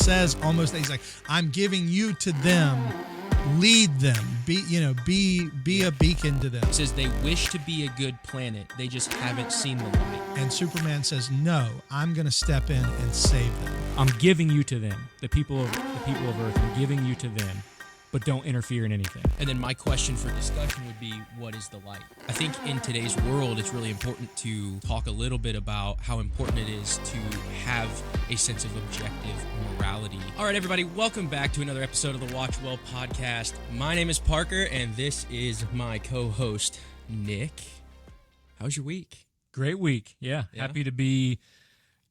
says almost that he's like, I'm giving you to them, lead them, be a beacon to them. It says they wish to be a good planet, they just haven't seen the light. And Superman says, no, I'm going to step in and save them. I'm giving you to them, the people of Earth. I'm giving you to them, but don't interfere in anything. And then my question for discussion would be, what is the light? I think in today's world, it's really important to talk a little bit about how important it is to have a sense of objective morality. All right, everybody, welcome back to another episode of the Watch Well podcast. My name is Parker, and this is my co-host, Nick. How's your week? Great week. Yeah. Happy to be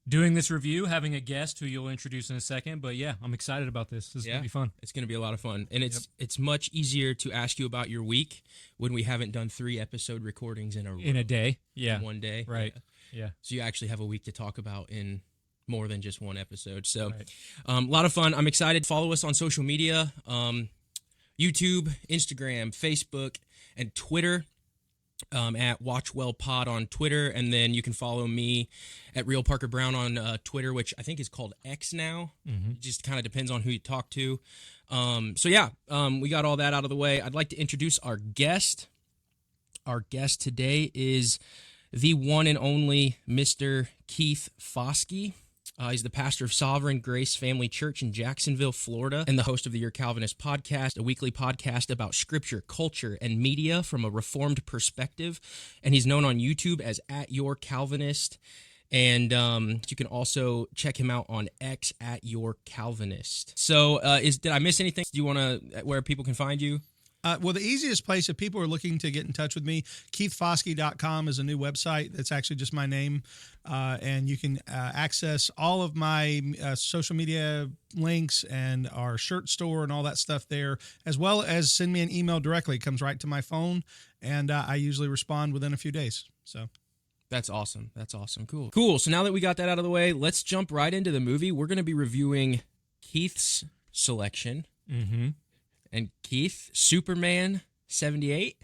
doing this review, having a guest who you'll introduce in a second. But yeah, I'm excited about this. This is going to be fun. It's going to be a lot of fun. And it's much easier to ask you about your week when we haven't done 3 episode recordings in a day. Yeah. In one day. Right. Yeah. So you actually have a week to talk about in more than just one episode. So a lot of fun. I'm excited. Follow us on social media, YouTube, Instagram, Facebook, and Twitter. At WatchWellPod on Twitter, and then you can follow me at Real Parker Brown on Twitter, which I think is called X now. It just kind of depends on who you talk to. We got all that out of the way. I'd like to introduce our guest. Our guest today is the one and only Mr. Keith Foskey. He's the pastor of Sovereign Grace Family Church in Jacksonville, Florida, and the host of the Your Calvinist podcast, a weekly podcast about scripture, culture, and media from a Reformed perspective. And he's known on YouTube as @YourCalvinist. And you can also check him out on X @YourCalvinist. So did I miss anything? Do you want to, where people can find you? Well, the easiest place, if people are looking to get in touch with me, KeithFoskey.com is a new website. That's actually just my name. And you can access all of my social media links and our shirt store and all that stuff there, as well as send me an email directly. It comes right to my phone, and I usually respond within a few days. So that's awesome. That's awesome. Cool. So now that we got that out of the way, let's jump right into the movie. We're going to be reviewing Keith's selection. Mm-hmm. And Keith, Superman 78?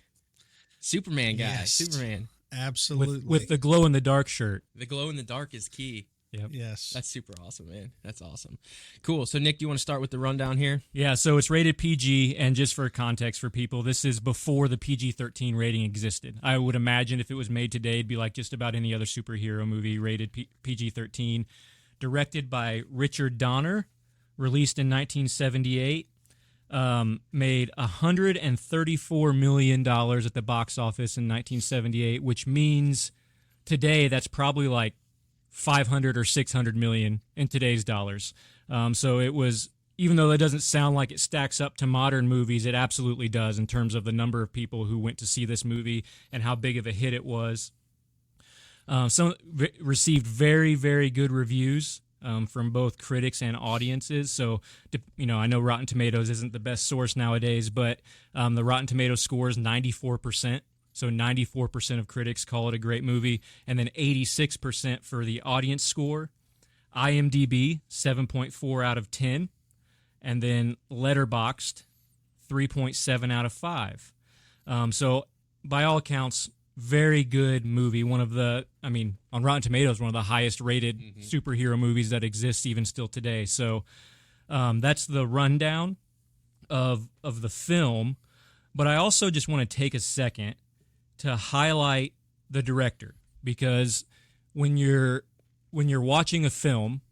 Superman guy. Yes. Superman. Absolutely. With the glow-in-the-dark shirt. The glow-in-the-dark is key. Yep. Yes. That's super awesome, man. That's awesome. Cool. So, Nick, do you want to start with the rundown here? Yeah, so it's rated PG, and just for context for people, this is before the PG-13 rating existed. I would imagine if it was made today, it'd be like just about any other superhero movie rated PG-13. Directed by Richard Donner, released in 1978. Made $134 million at the box office in 1978, which means today that's probably like 500 or 600 million in today's dollars. So it was, even though that doesn't sound like it stacks up to modern movies, it absolutely does in terms of the number of people who went to see this movie and how big of a hit it was. Received very, very good reviews. From both critics and audiences. So, I know Rotten Tomatoes isn't the best source nowadays, but the Rotten Tomatoes score is 94%. So 94% of critics call it a great movie, and then 86% for the audience score. IMDb, 7.4 out of 10, and then Letterboxd, 3.7 out of 5. So by all accounts, very good movie. On Rotten Tomatoes, one of the highest rated superhero movies that exists even still today. So that's the rundown of the film. But I also just want to take a second to highlight the director, because when you're watching a film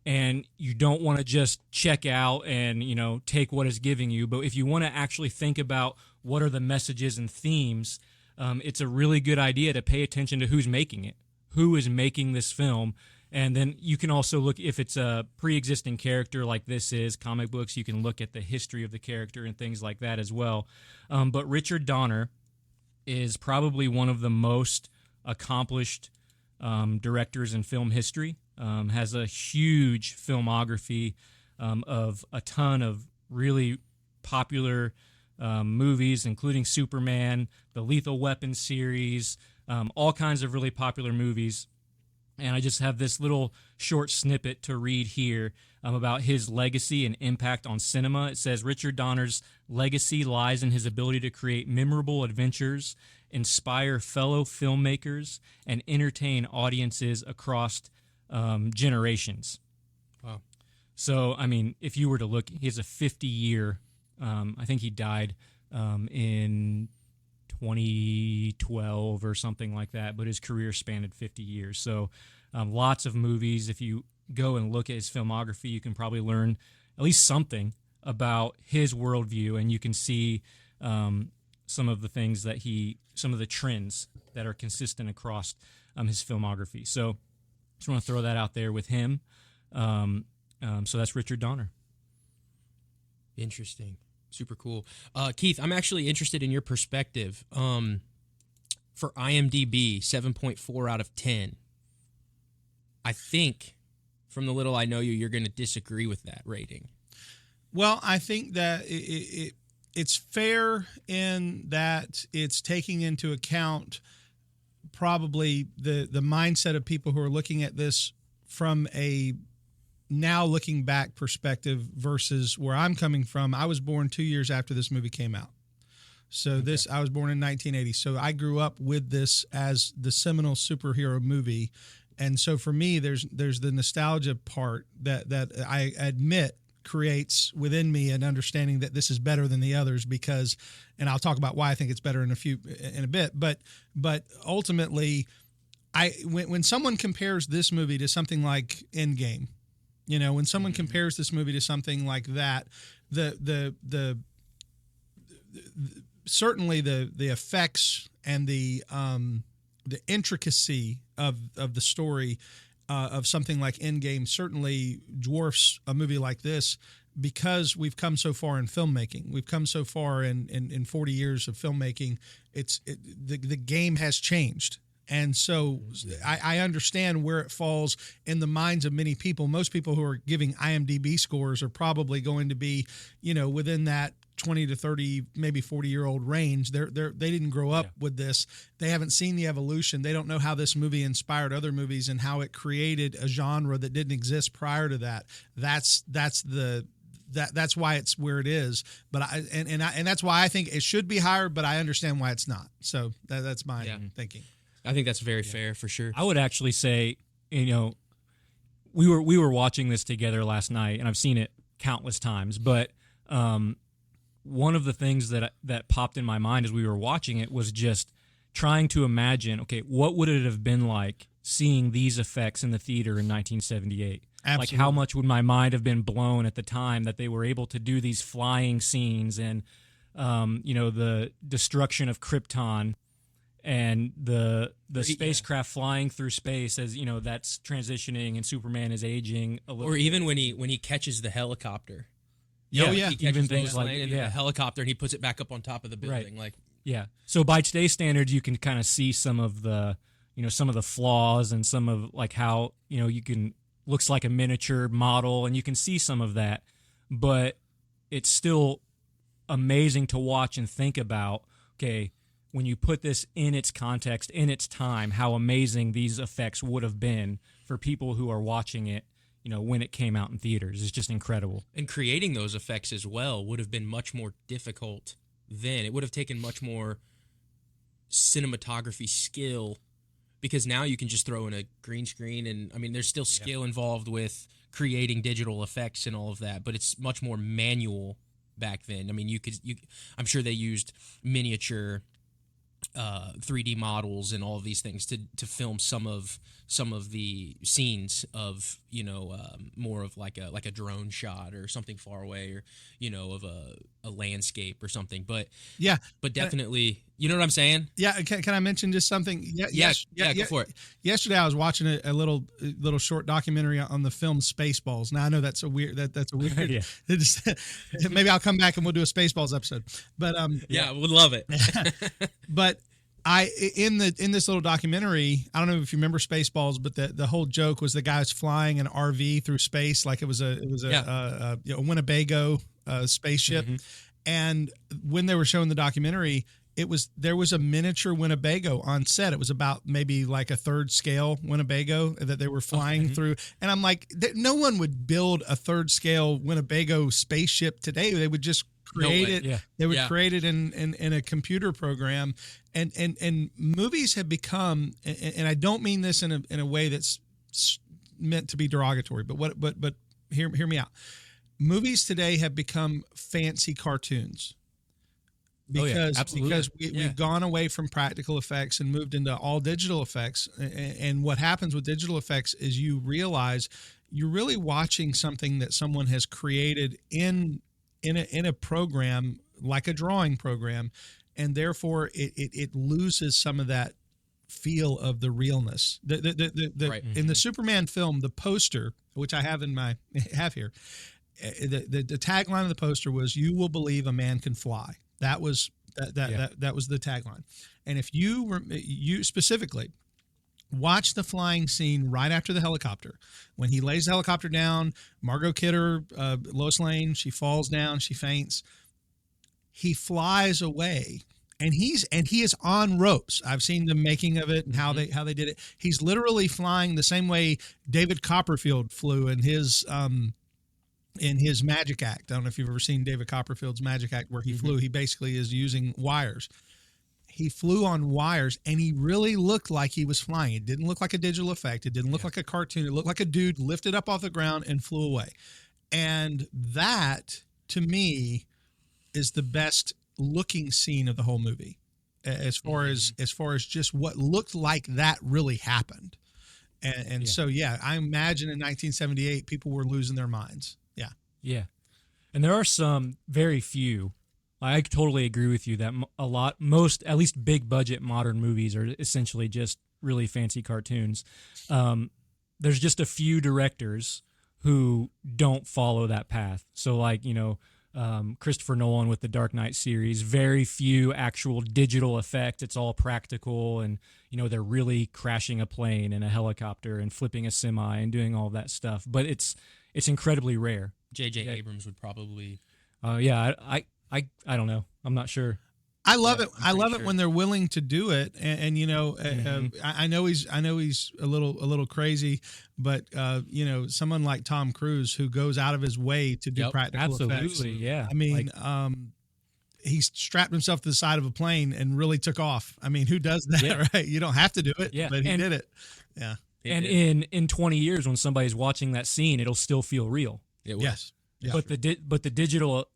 and you don't want to just check out and take what it's giving you, but if you want to actually think about what are the messages and themes, it's a really good idea to pay attention to who's making it, who is making this film. And then you can also look, if it's a pre-existing character like this is, comic books, you can look at the history of the character and things like that as well. But Richard Donner is probably one of the most accomplished directors in film history, has a huge filmography of a ton of really popular movies, including Superman, the Lethal Weapon series, all kinds of really popular movies. And I just have this little short snippet to read here about his legacy and impact on cinema. It says, Richard Donner's legacy lies in his ability to create memorable adventures, inspire fellow filmmakers, and entertain audiences across generations. Wow. So, I mean, if you were to look, he has a 50-year, I think he died in 2012 or something like that, but his career spanned 50 years. So lots of movies. If you go and look at his filmography, you can probably learn at least something about his worldview, and you can see some of the things that some of the trends that are consistent across his filmography. So just want to throw that out there with him. So that's Richard Donner. Interesting. Super cool. Keith, I'm actually interested in your perspective. For IMDb, 7.4 out of 10. I think, from the little I know you, you're going to disagree with that rating. Well, I think that it's fair in that it's taking into account probably the mindset of people who are looking at this from a now looking back perspective versus where I'm coming from. I was born 2 years after this movie came out. So I was born in 1980. So I grew up with this as the seminal superhero movie. And so for me, there's the nostalgia part that I admit creates within me an understanding that this is better than the others because, and I'll talk about why I think it's better in a bit, but ultimately when someone compares this movie to something like Endgame, when someone compares this movie to something like that, certainly the effects and the intricacy of the story of something like Endgame certainly dwarfs a movie like this because we've come so far in filmmaking. We've come so far in 40 years of filmmaking. The game has changed. And so I understand where it falls in the minds of many people. Most people who are giving IMDb scores are probably going to be, within that 20 to 30, maybe 40-year-old range. They didn't grow up with this. They haven't seen the evolution. They don't know how this movie inspired other movies and how it created a genre that didn't exist prior to that. That's why it's where it is. But that's why I think it should be higher. But I understand why it's not. So that's my thinking. I think that's very fair for sure. I would actually say, we were watching this together last night, and I've seen it countless times. But one of the things that popped in my mind as we were watching it was just trying to imagine, okay, what would it have been like seeing these effects in the theater in 1978? Absolutely. Like, how much would my mind have been blown at the time that they were able to do these flying scenes and, the destruction of Krypton and the spacecraft flying through space as, that's transitioning and Superman is aging a little. Or even when he catches the helicopter. Yeah, he even things like the helicopter and he puts it back up on top of the building. Right. So by today's standards, you can kind of see some of the, some of the flaws and some of like how, you can looks like a miniature model and you can see some of that, but it's still amazing to watch and think about, okay, when you put this in its context, in its time, how amazing these effects would have been for people who are watching it, when it came out in theaters. It's just incredible. And creating those effects as well would have been much more difficult then. It would have taken much more cinematography skill because now you can just throw in a green screen and, there's still skill involved with creating digital effects and all of that, but it's much more manual back then. I'm sure they used miniature 3D models and all of these things to film some of the scenes of more of like a drone shot or something far away or of a landscape or something. But definitely, you know what I'm saying? Yeah. Can I mention just something? Go for it. Yesterday I was watching a little short documentary on the film Spaceballs. Now I know that's a weird maybe I'll come back and we'll do a Spaceballs episode. But we'd love it. But in this little documentary, I don't know if you remember Spaceballs, but the whole joke was the guy was flying an RV through space like it was a Winnebago spaceship. Mm-hmm. And when they were showing the documentary, there was a miniature Winnebago on set. It was about maybe like a third scale Winnebago that they were flying through. And I'm like, no one would build a third scale Winnebago spaceship today. They would just create it. Yeah. They would create it in a computer program. And movies have become, and I don't mean this in a way that's meant to be derogatory, but hear me out. Movies today have become fancy cartoons. Because we've gone away from practical effects and moved into all digital effects. And what happens with digital effects is you realize you're really watching something that someone has created in a program, like a drawing program, and therefore it loses some of that feel of the realness. In the Superman film, the poster, which I have here, the tagline of the poster was, "You will believe a man can fly." That was that was the tagline. And if you specifically watch the flying scene right after the helicopter, when he lays the helicopter down, Margot Kidder, Lois Lane, she falls down, she faints. He flies away, and he is on ropes. I've seen the making of it and how they did it. He's literally flying the same way David Copperfield flew in his Magic Act. I don't know if you've ever seen David Copperfield's Magic Act, where he flew. He basically is using wires. He flew on wires, and he really looked like he was flying. It didn't look like a digital effect. It didn't look like a cartoon. It looked like a dude lifted up off the ground and flew away. And that, to me, is the best looking scene of the whole movie, as far as just what looked like that really happened. And so, I imagine in 1978, people were losing their minds. Yeah. And there are some, very few, I totally agree with you that most, at least big budget modern movies are essentially just really fancy cartoons. There's just a few directors who don't follow that path. So like, Christopher Nolan with the Dark Knight series, very few actual digital effects. It's all practical, and, they're really crashing a plane and a helicopter and flipping a semi and doing all that stuff. But it's incredibly rare. J.J. Abrams would probably. I don't know. I'm not sure. I love it. I love it when they're willing to do it, and I know he's a little crazy, but someone like Tom Cruise, who goes out of his way to do practical effects. Yeah. I mean, he strapped himself to the side of a plane and really took off. I mean, who does that, right? You don't have to do it, but he did it. Yeah. And in 20 years, when somebody's watching that scene, it'll still feel real. It will. Yes. Yeah. But the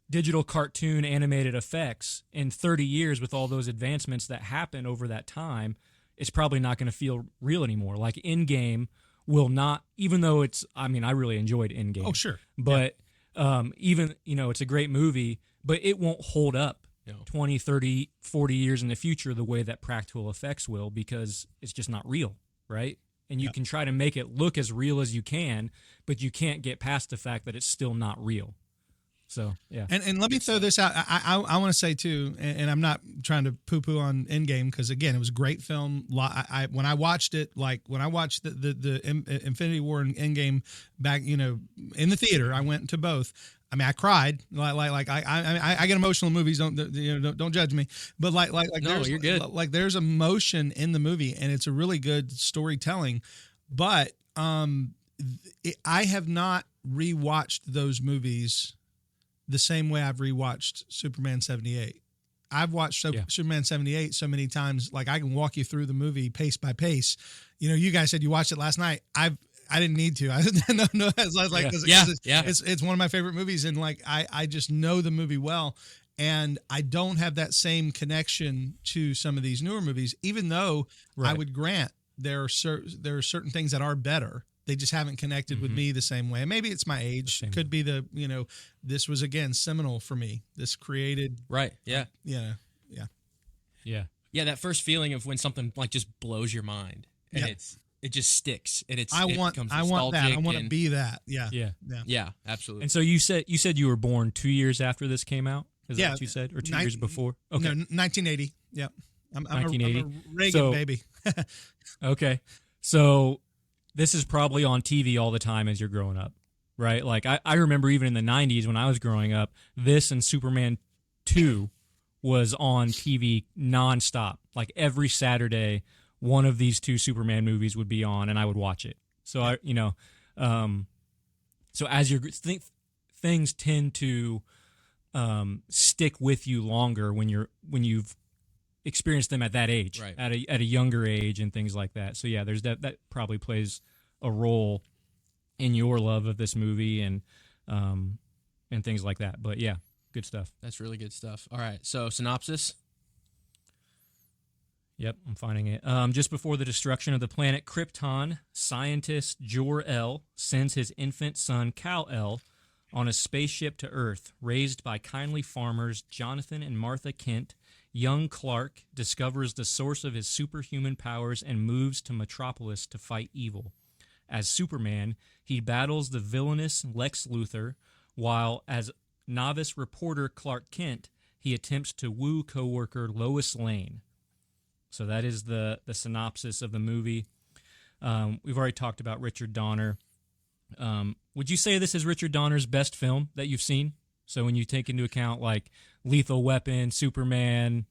digital cartoon animated effects in 30 years, with all those advancements that happen over that time, it's probably not going to feel real anymore. Like Endgame will not, even though I really enjoyed Endgame. Oh, sure. But even, it's a great movie, but it won't hold up 20, 30, 40 years in the future the way that practical effects will, because it's just not real, right? And you can try to make it look as real as you can, but you can't get past the fact that it's still not real. So, yeah. And let me throw this out. I want to say, too, and I'm not trying to poo-poo on Endgame, because, again, it was a great film. When I watched it, when I watched the Infinity War and Endgame back, in the theater, I went to both. I mean, I cried. I get emotional in movies. Don't judge me. But no, you're good. There's emotion in the movie, and it's a really good storytelling. But I have not rewatched those movies the same way I've rewatched Superman 78. I've watched Superman 78 so many times, I can walk you through the movie pace by pace. You guys said you watched it last night. I didn't need to. It's one of my favorite movies, and I just know the movie well, and I don't have that same connection to some of these newer movies, even though I would grant there are certain things that are better. They just haven't connected with me the same way. And maybe it's my age. Could be this was, again, seminal for me. This created. Right. Yeah. Yeah. That first feeling of when something just blows your mind, and it just sticks, and I want that. I want to be that. Yeah. Absolutely. And so you said you were born 2 years after this came out? Is that what you said? Or 2 years before? Okay. No, 1980. Yeah. I'm 1980. I'm a Reagan baby. Okay. So this is probably on TV all the time as you're growing up, right? I remember even in the 90s when I was growing up, this and Superman 2 was on TV nonstop. Every Saturday, one of these two Superman movies would be on, and I would watch it. So so as things tend to stick with you longer when you've experienced them at that age, right. at a younger age, and things like that. So yeah, there's that probably plays a role in your love of this movie and things like that. But yeah, good stuff. That's really good stuff. All right, so synopsis. Yep, I'm finding it. Just before the destruction of the planet Krypton, scientist Jor-El sends his infant son Kal-El on a spaceship to Earth. Raised by kindly farmers Jonathan and Martha Kent, young Clark discovers the source of his superhuman powers and moves to Metropolis to fight evil. As Superman, he battles the villainous Lex Luthor, while as novice reporter Clark Kent, he attempts to woo co-worker Lois Lane. So that is the synopsis of the movie. We've already talked about Richard Donner. Would you say this is Richard Donner's best film that you've seen? So when you take into account like Lethal Weapon, Superman.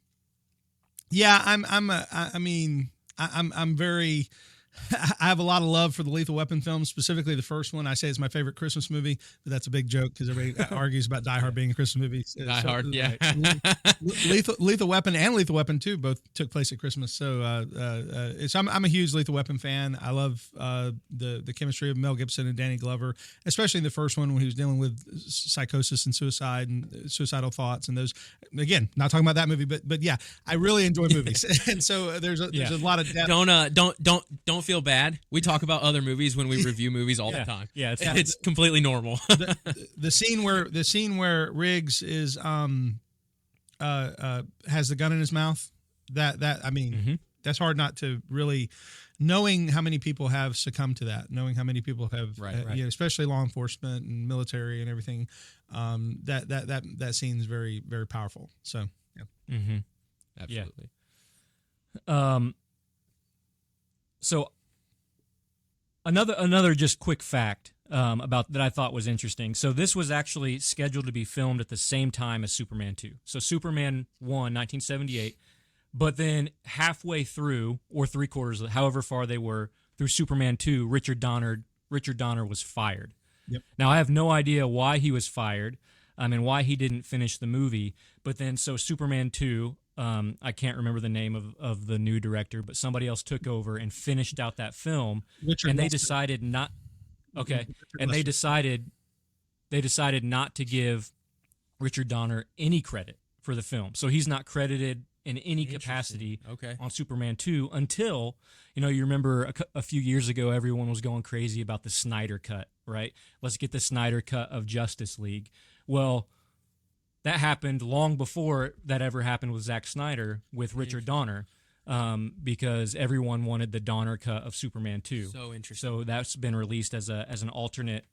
Yeah, I'm very. I have a lot of love for the Lethal Weapon films, specifically the first one. I say it's my favorite Christmas movie, but that's a big joke because everybody argues about Die Hard being a Christmas movie. Die Hard, yeah. Lethal Weapon and Lethal Weapon 2 both took place at Christmas. So I'm a huge Lethal Weapon fan. I love the chemistry of Mel Gibson and Danny Glover, especially in the first one when he was dealing with psychosis and suicide and suicidal thoughts and those. Again, not talking about that movie, but yeah, I really enjoy movies, and so there's a lot of depth. Don't feel bad. We talk about other movies when we review movies all the time. Yeah, it's completely normal. the scene where Riggs is has the gun in his mouth. That's hard not to really, knowing how many people have succumbed to that, knowing how many people have, You know, especially law enforcement and military and everything. That scene is very, very powerful. So yeah, Absolutely. So another just quick fact about that I thought was interesting. So this was actually scheduled to be filmed at the same time as Superman 2. So Superman 1, 1978, but then halfway through, or three-quarters, however far they were, through Superman 2, Richard Donner was fired. Yep. Now, I have no idea why he was fired and why he didn't finish the movie, but then so Superman 2... I can't remember the name of the new director, but somebody else took over and finished out that film. They decided not. Okay, and they decided not to give Richard Donner any credit for the film, so he's not credited in any capacity on Superman 2 until, you remember a few years ago everyone was going crazy about the Snyder Cut, right? Let's get the Snyder Cut of Justice League. Well, that happened long before that ever happened with Zack Snyder with Richard Donner, because everyone wanted the Donner cut of Superman 2. So interesting. So that's been released as an alternate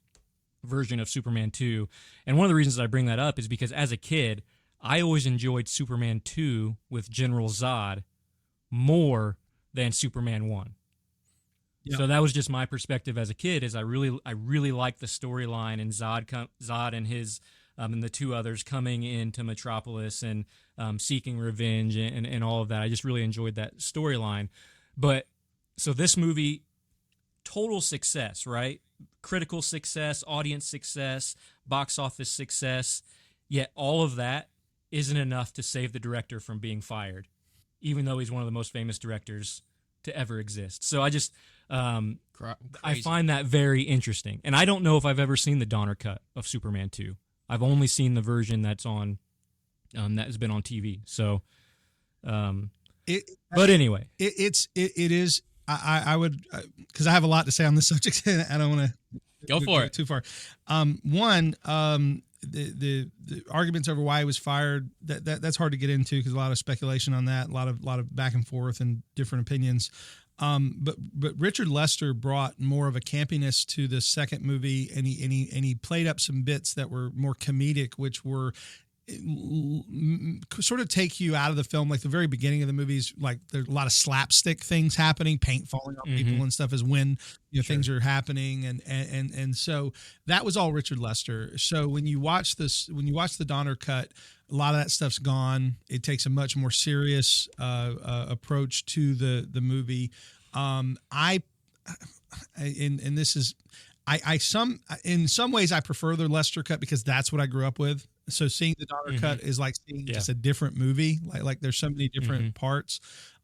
version of Superman 2. And one of the reasons I bring that up is because as a kid, I always enjoyed Superman 2 with General Zod more than Superman 1. Yeah. So that was just my perspective as a kid. Is I really liked the storyline and Zod and his and the two others coming into Metropolis and seeking revenge and all of that. I just really enjoyed that storyline. But so this movie, total success, right? Critical success, audience success, box office success. Yet all of that isn't enough to save the director from being fired, even though he's one of the most famous directors to ever exist. So I just I find that very interesting. And I don't know if I've ever seen the Donner cut of Superman 2. I've only seen the version that's on that has been on TV. So, but anyway, it is. I would, because I have a lot to say on this subject, and I don't want to go too far. The arguments over why he was fired, that's hard to get into because a lot of speculation on that, a lot of back and forth and different opinions. But Richard Lester brought more of a campiness to the second movie, and he played up some bits that were more comedic, which were sort of take you out of the film. Like the very beginning of the movies, like there's a lot of slapstick things happening, paint falling on people and stuff, as when things are happening, and so that was all Richard Lester. So when you watch the Donner cut, a lot of that stuff's gone. It takes a much more serious approach to the movie. In some ways I prefer the Lester cut because that's what I grew up with. So seeing the Donner cut is like seeing just a different movie. Like there's so many different parts.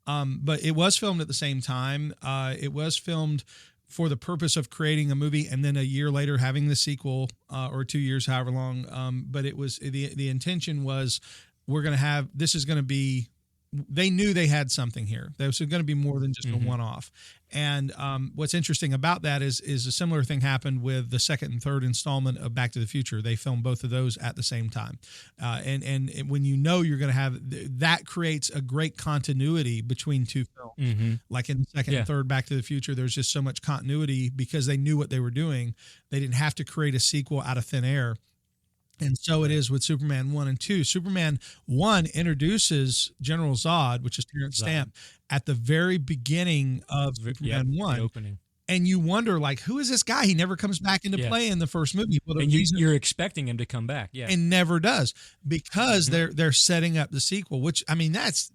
But it was filmed at the same time. It was filmed for the purpose of creating a movie, and then a year later having the sequel, or 2 years, however long. But it was the intention was we're going to have this is going to be. They knew they had something here. There was going to be more than just a one-off. And what's interesting about that is a similar thing happened with the second and third installment of Back to the Future. They filmed both of those at the same time. And when you know you're going to have that creates a great continuity between two films. Like in the second and third Back to the Future, there's just so much continuity because they knew what they were doing. They didn't have to create a sequel out of thin air. And so it is with Superman 1 and 2. Superman 1 introduces General Zod, which is Terrence Stamp, at the very beginning of Superman 1. The opening. And you wonder, like, who is this guy? He never comes back into play in the first movie. Well, and you're expecting him to come back, and never does, because they're setting up the sequel. Which, I mean, that's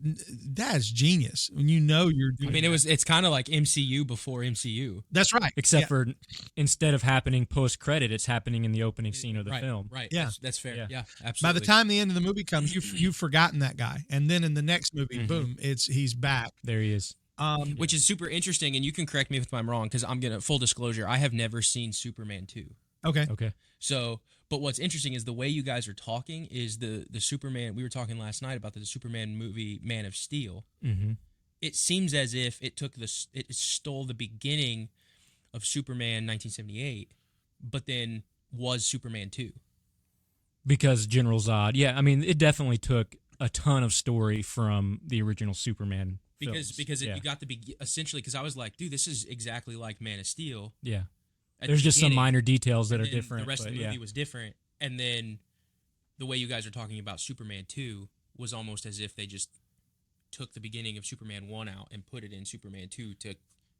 genius when you know you're doing. I mean, it's kind of like MCU before MCU. That's right. Except for instead of happening post credit, it's happening in the opening scene of the film. Right. Yeah, that's fair. Yeah, absolutely. By the time the end of the movie comes, you've forgotten that guy, and then in the next movie, boom, he's back. There he is. Which is super interesting, and you can correct me if I'm wrong, because I'm gonna full disclosure, I have never seen Superman 2. Okay. So, but what's interesting is the way you guys are talking is the Superman. We were talking last night about the Superman movie, Man of Steel. It seems as if it stole the beginning of Superman 1978, but then was Superman 2. Because General Zod, I mean, it definitely took a ton of story from the original Superman. Because you got to be essentially, because I was like, dude, this is exactly like Man of Steel. Yeah. There's just some minor details that are different. The rest of the movie was different. And then the way you guys are talking about Superman 2 was almost as if they just took the beginning of Superman 1 out and put it in Superman 2 to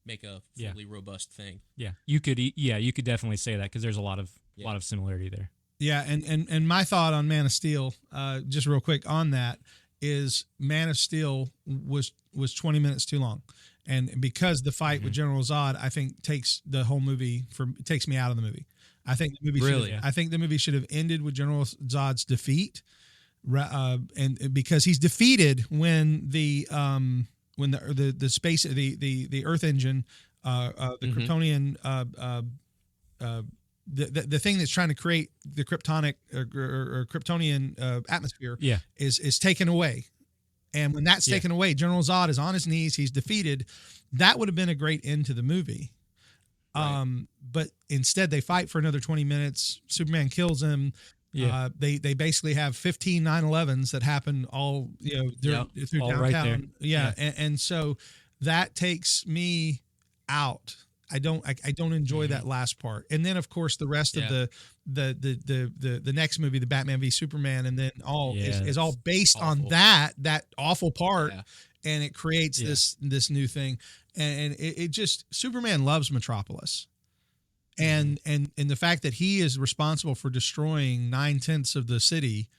make a fully robust thing. Yeah. You could definitely say that, because there's a lot of similarity there. Yeah, and my thought on Man of Steel, just real quick on that, is Man of Steel was 20 minutes too long, and because the fight with General Zod, I think takes the whole movie takes me out of the movie. I think the movie should have ended with General Zod's defeat, and because he's defeated when the space the Earth engine, the Kryptonian the thing that's trying to create the Kryptonic or Kryptonian atmosphere is taken away. And when that's taken away, General Zod is on his knees. He's defeated. That would have been a great end to the movie. Right. But instead, they fight for another 20 minutes. Superman kills him. Yeah. They basically have 15 9/11s that happen all through all downtown. Right there. Yeah. And so that takes me out. I don't enjoy that last part. And then of course the rest of the next movie, the Batman v Superman, and then is all based on that awful part, and it creates this new thing. And it just, Superman loves Metropolis. And the fact that he is responsible for destroying 9/10 of the city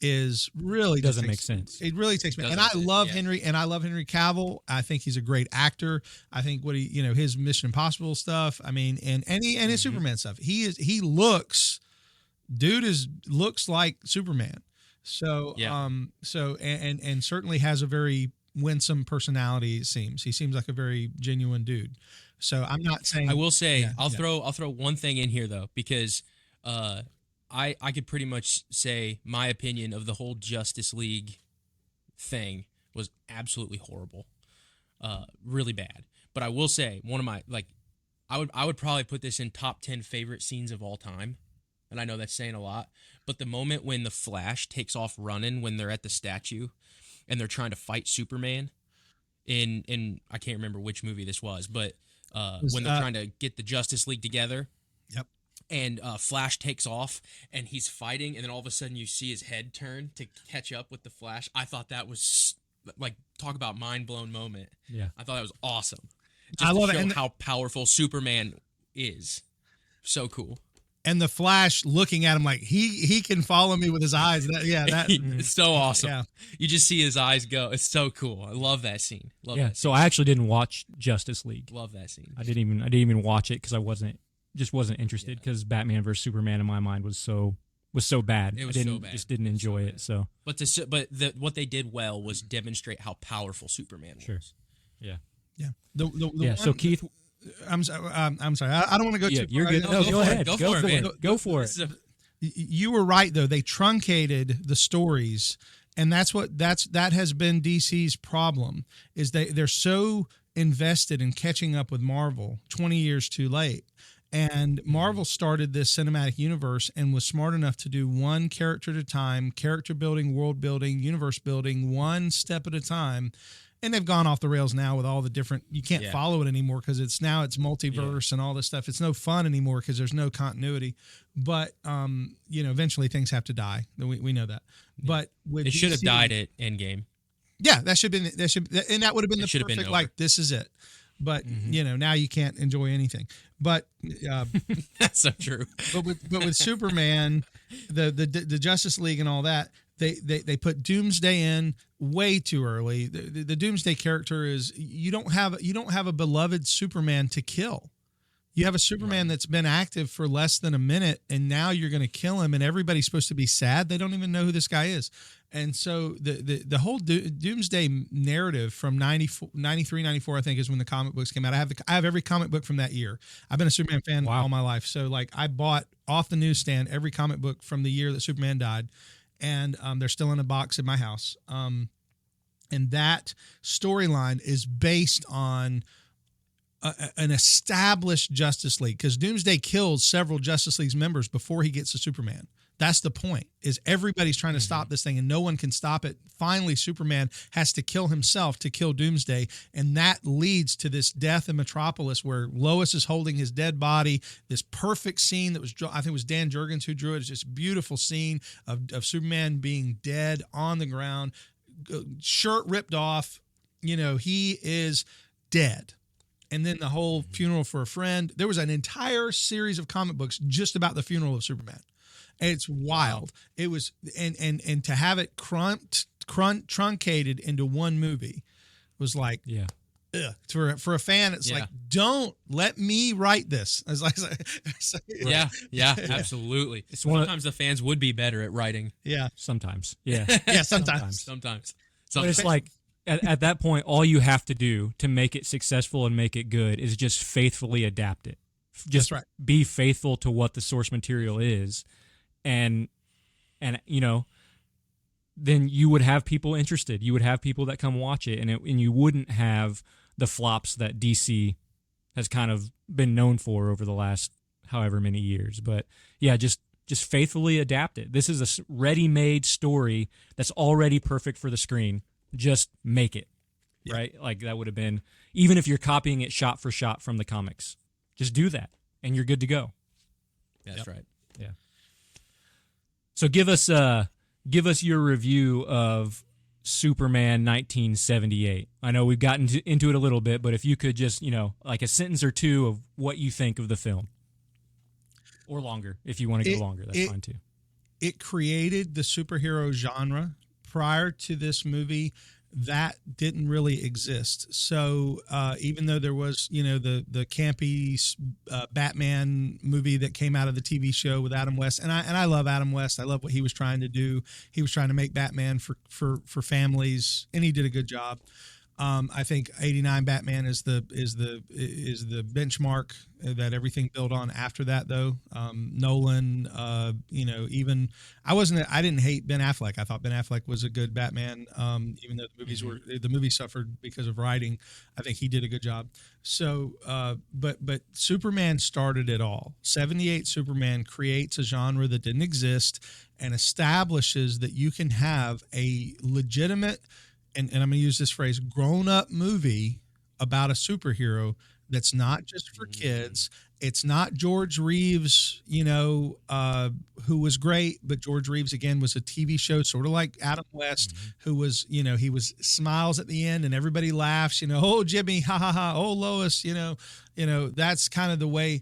is really doesn't make sense. It really takes me. And I love Henry Cavill. I think he's a great actor. I think what his Mission Impossible stuff. I mean, and his Superman stuff. He looks like Superman. So and certainly has a very winsome personality. It seems he seems like a very genuine dude. So I'm not saying. I will say I'll throw one thing in here though, because I could pretty much say my opinion of the whole Justice League thing was absolutely horrible, really bad. But I will say one of my I would probably put this in top 10 favorite scenes of all time, and I know that's saying a lot. But the moment when the Flash takes off running when they're at the statue, and they're trying to fight Superman, in I can't remember which movie this was, but when they're trying to get the Justice League together. Yep. And Flash takes off, and he's fighting, and then all of a sudden you see his head turn to catch up with the Flash. I thought that was, talk about mind-blown moment. Yeah. I thought that was awesome. I love to show it. how powerful Superman is. So cool. And the Flash looking at him like he can follow me with his eyes. It's so awesome. Yeah. You just see his eyes go. It's so cool. I love that scene. So I actually didn't watch Justice League. Love that scene. I didn't even watch it because I wasn't interested, because Batman vs Superman in my mind was so bad. It was I so bad. Just didn't enjoy it. So, what they did well was demonstrate how powerful Superman was. Yeah. Yeah. So Keith, I'm sorry. I don't want to go too you're far. good. No, go ahead. Go for it, man. Go for it. You were right though. They truncated the stories, and that has been DC's problem. Is they're so invested in catching up with Marvel 20 years too late. And Marvel started this cinematic universe and was smart enough to do one character at a time, character building, world building, universe building, one step at a time. And they've gone off the rails now with all the different, you can't follow it anymore because it's multiverse and all this stuff. It's no fun anymore because there's no continuity. But, eventually things have to die. We know that. But with it should have died at Endgame. Yeah, and that would have been the perfect, like, this is it. But now you can't enjoy anything. But that's so true. But with Superman, the Justice League and all that, they put Doomsday in way too early. The Doomsday character is you don't have a beloved Superman to kill. You have a Superman that's been active for less than a minute, and now you're going to kill him, and everybody's supposed to be sad. They don't even know who this guy is. And so the whole Doomsday narrative from 93, 94, I think, is when the comic books came out. I have every comic book from that year. I've been a Superman fan all my life. So, like, I bought off the newsstand every comic book from the year that Superman died, and they're still in a box in my house. And that storyline is based on an established Justice League, because Doomsday kills several Justice League's members before he gets to Superman. That's the point, is everybody's trying to stop this thing and no one can stop it. Finally, Superman has to kill himself to kill Doomsday. And that leads to this death in Metropolis where Lois is holding his dead body. This perfect scene that was, I think it was Dan Jurgens who drew it. It's just a beautiful scene of Superman being dead on the ground, shirt ripped off. He is dead. And then the whole funeral for a friend. There was an entire series of comic books just about the funeral of Superman. And it's wild. It was, and to have it truncated into one movie was like, ugh. For a fan, it's like, don't let me write this. Absolutely. Sometimes the fans would be better at writing. Yeah. Sometimes. Sometimes. But it's like, at that point, all you have to do to make it successful and make it good is just faithfully adapt it. Just be faithful to what the source material is. And then you would have people interested. You would have people that come watch it, and you wouldn't have the flops that DC has kind of been known for over the last however many years. But yeah, just faithfully adapt it. This is a ready-made story that's already perfect for the screen. Just make it, right? Like that would have been, even if you're copying it shot for shot from the comics, just do that, and you're good to go. That's right. Yeah. So give us your review of Superman 1978. I know we've gotten into it a little bit, but if you could just, like a sentence or two of what you think of the film. Or longer, if you want to go longer, that's fine too. It created the superhero genre. Prior to this movie, that didn't really exist. So even though there was, the campy Batman movie that came out of the TV show with Adam West, and I love Adam West. I love what he was trying to do. He was trying to make Batman for families, and he did a good job. I think '89 Batman is the benchmark that everything built on after that, though. Nolan, even I didn't hate Ben Affleck. I thought Ben Affleck was a good Batman, even though the movie suffered because of writing. I think he did a good job. So, but Superman started it all. '78 Superman creates a genre that didn't exist and establishes that you can have a legitimate, and I'm going to use this phrase, grown-up movie about a superhero that's not just for kids. It's not George Reeves, who was great, but George Reeves, again, was a TV show, sort of like Adam West, who was, he was smiles at the end and everybody laughs, oh, Jimmy, ha, ha, ha, oh, Lois, that's kind of the way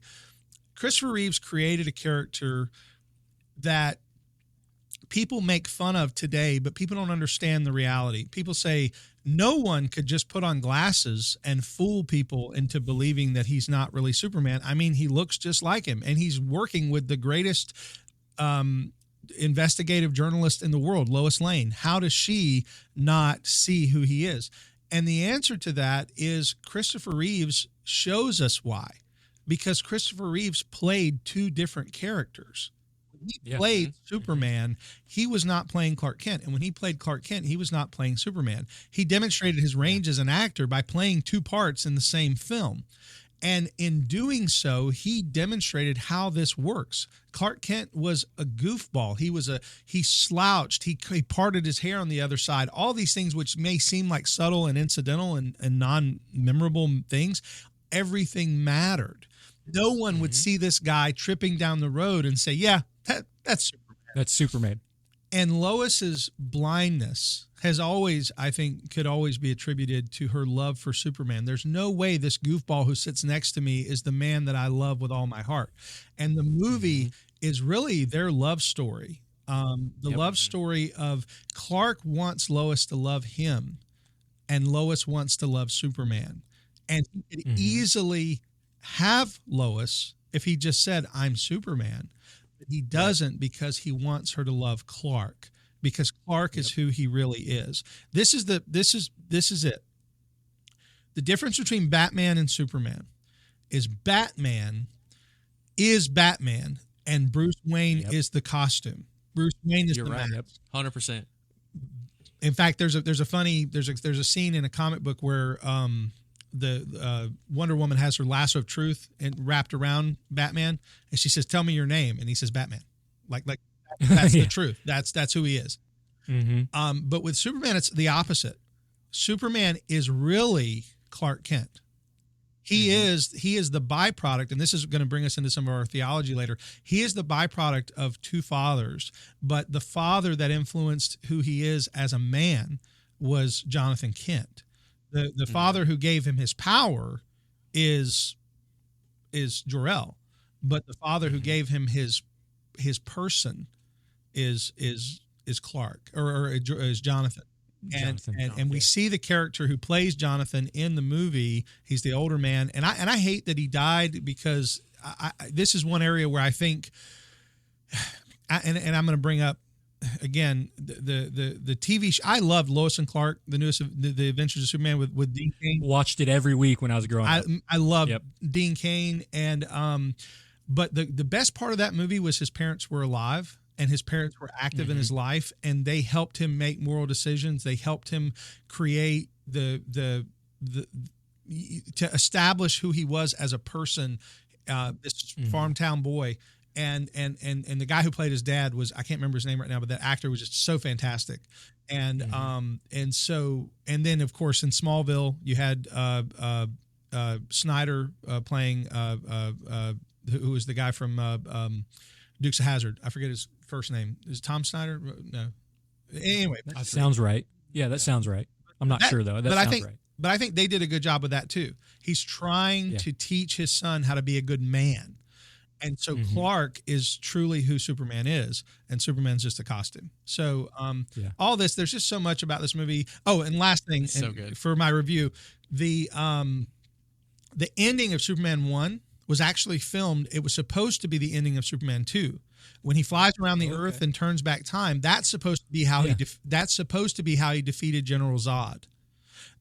Christopher Reeves created a character that people make fun of today, but people don't understand the reality. People say no one could just put on glasses and fool people into believing that he's not really Superman. I mean, he looks just like him, and he's working with the greatest investigative journalist in the world, Lois Lane. How does she not see who he is? And the answer to that is Christopher Reeves shows us why. Because Christopher Reeves played two different characters. When he played Superman, he was not playing Clark Kent. And when he played Clark Kent, he was not playing Superman. He demonstrated his range as an actor by playing two parts in the same film. And in doing so, he demonstrated how this works. Clark Kent was a goofball. He slouched. He parted his hair on the other side. All these things which may seem like subtle and incidental and non-memorable things, everything mattered. No one would see this guy tripping down the road and say, yeah, that's Superman. That's Superman. And Lois's blindness has always, I think, could always be attributed to her love for Superman. There's no way this goofball who sits next to me is the man that I love with all my heart. And the movie is really their love story. Love story of Clark wants Lois to love him, and Lois wants to love Superman. And he could easily have Lois if he just said, I'm Superman. But he doesn't because he wants her to love Clark, because Clark is who he really is. This is it. The difference between Batman and Superman is Batman and Bruce Wayne is the costume. Bruce Wayne is the mask. 100%. In fact, there's a scene in a comic book where the Wonder Woman has her lasso of truth and wrapped around Batman, and she says, "Tell me your name," and he says, "Batman." Like that's the truth. That's who he is. But with Superman, it's the opposite. Superman is really Clark Kent. He is the byproduct, and this is going to bring us into some of our theology later. He is the byproduct of two fathers, but the father that influenced who he is as a man was Jonathan Kent. The father who gave him his power is Jor-El, but the father who gave him his person is Clark or is Jonathan. And we see the character who plays Jonathan in the movie. He's the older man, and I hate that he died, because this is one area where I think, and I'm going to bring up again the TV show. I loved Lois and Clark, the newest of the Adventures of Superman with Dean Cain. Watched it every week when I was growing up. I loved Dean Cain, and but the best part of that movie was his parents were alive. And his parents were active in his life, and they helped him make moral decisions. They helped him create to establish who he was as a person, this farm town boy. And the guy who played his dad was, I can't remember his name right now, but that actor was just so fantastic. And and then of course in Smallville you had Snyder playing who was the guy from Dukes of Hazzard. I forget his first name. Is it Tom Snyder? No. Anyway, that sounds right. Yeah, that sounds right. I'm not sure though. But I think they did a good job with that too. He's trying to teach his son how to be a good man. And so Clark is truly who Superman is, and Superman's just a costume. So all this, there's just so much about this movie. Oh, and last thing, for my review, the ending of Superman 1 was actually filmed. It was supposed to be the ending of Superman 2. When he flies around the Earth and turns back time, that's supposed to be how he defeated General Zod.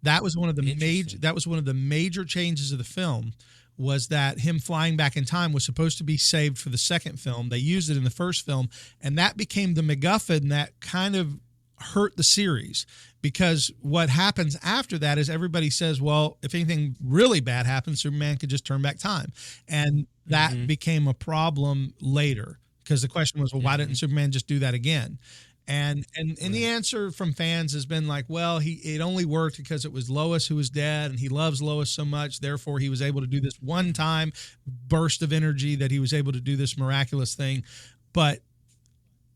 That was one of the major changes of the film. Was that him flying back in time was supposed to be saved for the second film. They used it in the first film, and that became the MacGuffin that kind of hurt the series, because what happens after that is everybody says, well, if anything really bad happens, Superman could just turn back time. And that became a problem later, because the question was, well, why didn't Superman just do that again? And the answer from fans has been like, well, it only worked because it was Lois who was dead, and he loves Lois so much, therefore he was able to do this one time burst of energy, that he was able to do this miraculous thing. But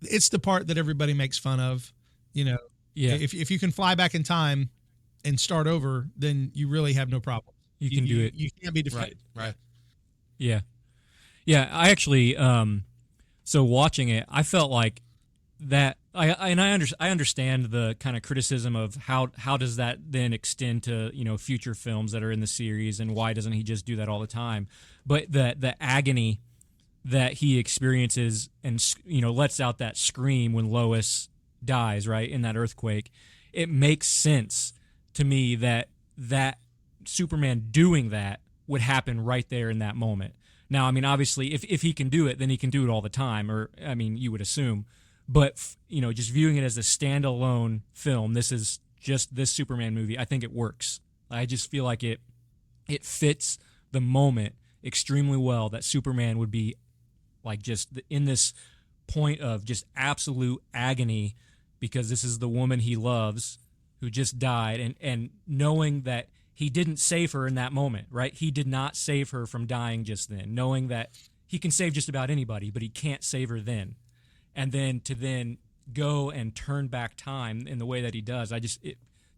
it's the part that everybody makes fun of. You know, if you can fly back in time and start over, then you really have no problem. You can do it. You can't be defeated. Right. Yeah. I actually, so watching it, I felt like that. I understand the kind of criticism of how does that then extend to future films that are in the series, and why doesn't he just do that all the time? But the agony that he experiences and lets out that scream when Lois dies, right, in that earthquake, it makes sense to me that Superman doing that would happen right there in that moment. Now, I mean, obviously, if he can do it, then he can do it all the time, or, I mean, you would assume. But, just viewing it as a standalone film, this is just this Superman movie, I think it works. I just feel like it fits the moment extremely well, that Superman would be, like, just in this point of just absolute agony because this is the woman he loves who just died, and knowing that he didn't save her in that moment, right? He did not save her from dying just then, knowing that he can save just about anybody, but he can't save her then. And then to go and turn back time in the way that he does,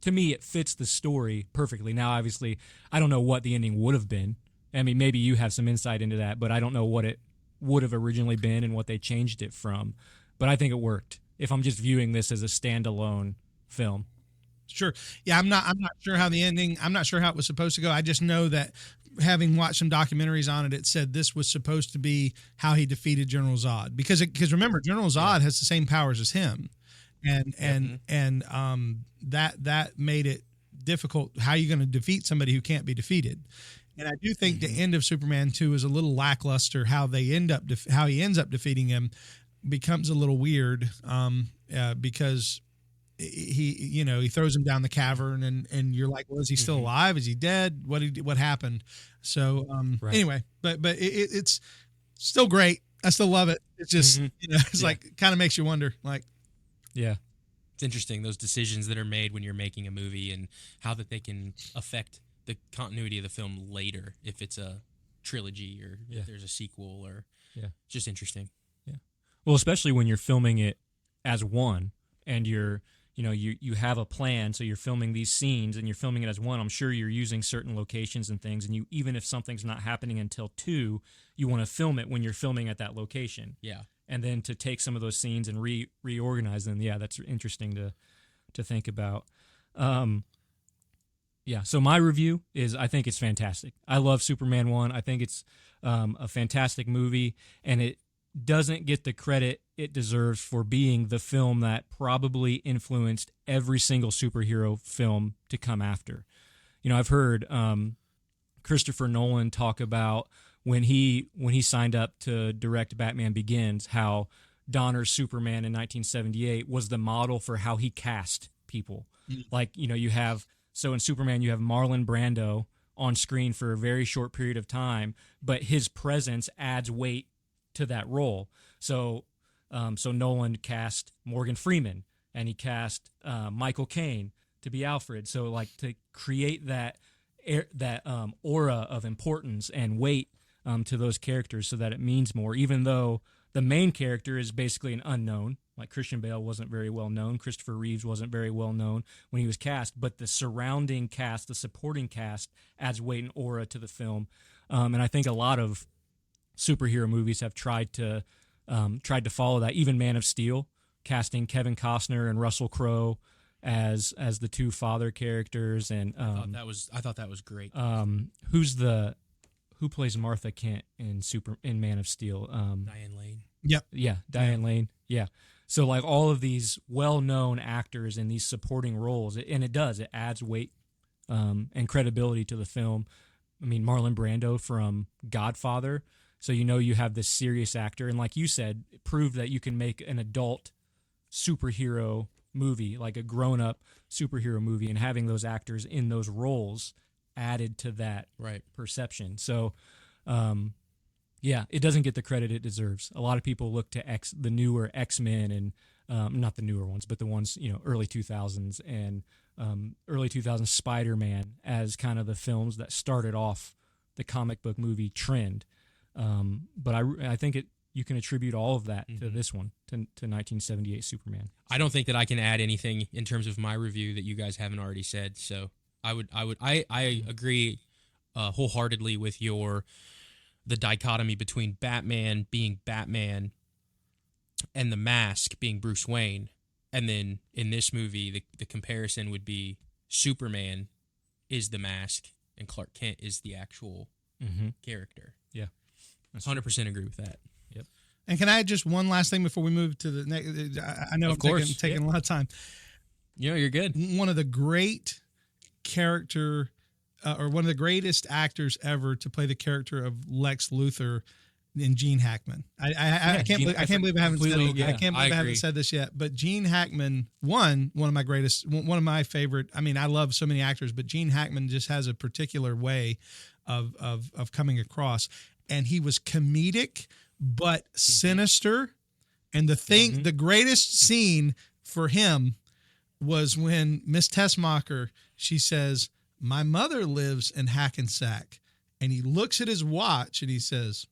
to me, it fits the story perfectly. Now, obviously, I don't know what the ending would have been. I mean, maybe you have some insight into that, but I don't know what it would have originally been and what they changed it from. But I think it worked, if I'm just viewing this as a standalone film. Sure. Yeah, I'm not sure how the ending, I'm not sure how it was supposed to go. I just know that having watched some documentaries on it, it said this was supposed to be how he defeated General Zod. Because remember, General Zod has the same powers as him. And that made it difficult. How are you going to defeat somebody who can't be defeated? And I do think the end of Superman 2 is a little lackluster. How he ends up defeating him becomes a little weird because he throws him down the cavern and you're like, well, is he still alive? Is he dead? What happened? So anyway, but it's still great. I still love it. It's just it's like kind of makes you wonder, like, yeah, it's interesting, those decisions that are made when you're making a movie and how that they can affect the continuity of the film later, if it's a trilogy or if there's a sequel, or just interesting. Yeah. Well, especially when you're filming it as one and you have a plan, so you're filming these scenes and you're filming it as one. I'm sure you're using certain locations and things, and even if something's not happening until 2, you want to film it when you're filming at that location. Yeah. And then to take some of those scenes and reorganize them. Yeah, that's interesting to think about. So my review is, I think it's fantastic. I love Superman 1. I think it's a fantastic movie, and it doesn't get the credit it deserves for being the film that probably influenced every single superhero film to come after. I've heard Christopher Nolan talk about when he signed up to direct Batman Begins, how Donner's Superman in 1978 was the model for how he cast people. Like, you have, so in Superman you have Marlon Brando on screen for a very short period of time, but his presence adds weight to that role. So Nolan cast Morgan Freeman, and he cast Michael Caine to be Alfred. So, like, to create that aura of importance and weight to those characters, so that it means more, even though the main character is basically an unknown. Like, Christian Bale wasn't very well known. Christopher Reeves wasn't very well known when he was cast, but the surrounding cast, the supporting cast, adds weight and aura to the film. And I think a lot of superhero movies have tried to follow that. Even Man of Steel, casting Kevin Costner and Russell Crowe as the two father characters, and I thought that was great. Who plays Martha Kent in Man of Steel? Diane Lane. Yep. Yeah, Diane Lane. Yeah. So, like, all of these well-known actors in these supporting roles, and it adds weight and credibility to the film. I mean, Marlon Brando from Godfather. So you have this serious actor, and like you said, it proved that you can make an adult superhero movie, like a grown-up superhero movie, and having those actors in those roles added to that perception. So, it doesn't get the credit it deserves. A lot of people look to the newer X-Men, and not the newer ones, but the ones, early 2000s and early 2000s Spider-Man as kind of the films that started off the comic book movie trend. But I think you can attribute all of that to this one, to 1978 Superman. I don't think that I can add anything in terms of my review that you guys haven't already said. So I agree wholeheartedly with the dichotomy between Batman being Batman and the Mask being Bruce Wayne. And then in this movie, the comparison would be Superman is the Mask and Clark Kent is the actual character. Yeah. 100% agree with that. Yep. And can I add just one last thing before we move to the next? I know I'm taking a lot of time. You're good. One of the great character, or one of the greatest actors ever to play the character of Lex Luthor in Gene Hackman. I can't believe I haven't said it. Yeah, I can't believe I haven't said this yet. But Gene Hackman, one of my favorite. I mean, I love so many actors, but Gene Hackman just has a particular way of coming across, and he was comedic but sinister. And the greatest scene for him was when Miss Tessmacher, she says, "My mother lives in Hackensack," and he looks at his watch and he says.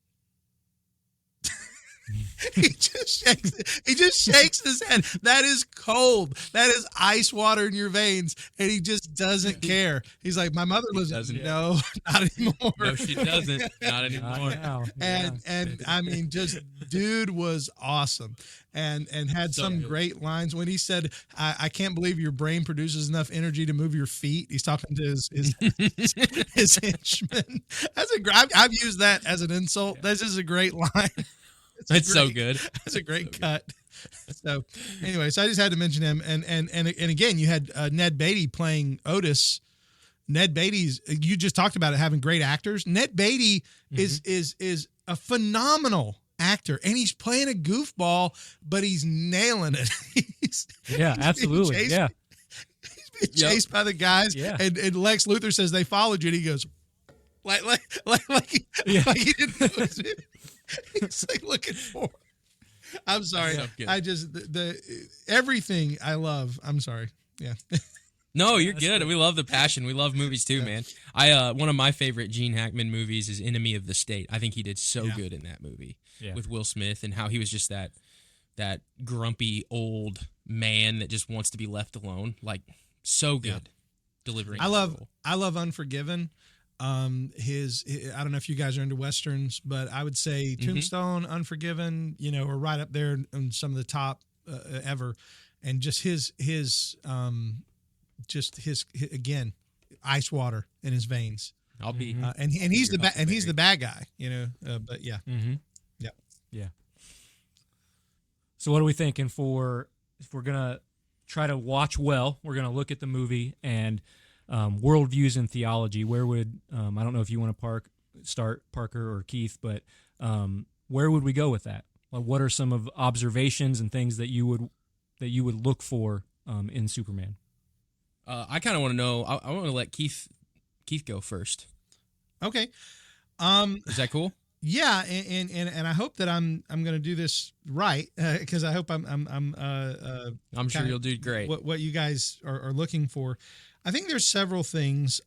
He just shakes his head. That is cold. That is ice water in your veins, and he just doesn't care. He's like, "My mother lives." No, not anymore. No, she doesn't. Not anymore. And I mean, just dude was awesome, and had some great lines when he said, "I can't believe your brain produces enough energy to move your feet." He's talking to his henchman. I've used that as an insult. This is a great line. It's so good. That's a great cut. So anyway, so I just had to mention him, and again, you had Ned Beatty playing Otis. Ned Beatty's, you just talked about it, having great actors. Ned Beatty is a phenomenal actor, and he's playing a goofball, but he's nailing it. Absolutely. He's being chased by the guys, and Lex Luthor says they followed you, and he goes like he didn't know it was him. He's like looking for. I'm sorry. So I just the everything I love. I'm sorry. Yeah. No, you're good. We love the passion. We love movies too, man. One of my favorite Gene Hackman movies is Enemy of the State. I think he did so good in that movie with Will Smith, and how he was just that grumpy old man that just wants to be left alone. Like, so good delivering. I love Unforgiven. I don't know if you guys are into Westerns, but I would say Tombstone, Unforgiven, are right up there on some of the top ever. And just his again, ice water in his veins. I'll be, and he's the bad guy, but yeah. Yeah. So what are we thinking if we're going to try to watch well, we're going to look at the movie and, worldviews and theology. Where would I don't know if you want to start, Parker or Keith, but where would we go with that? Like, what are some of observations and things that you would look for in Superman? I kind of want to know. I want to let Keith go first. Okay. Is that cool? Yeah, and I hope that I'm going to do this right, because I hope I'm sure you'll do great. What you guys are looking for. I think there's several things.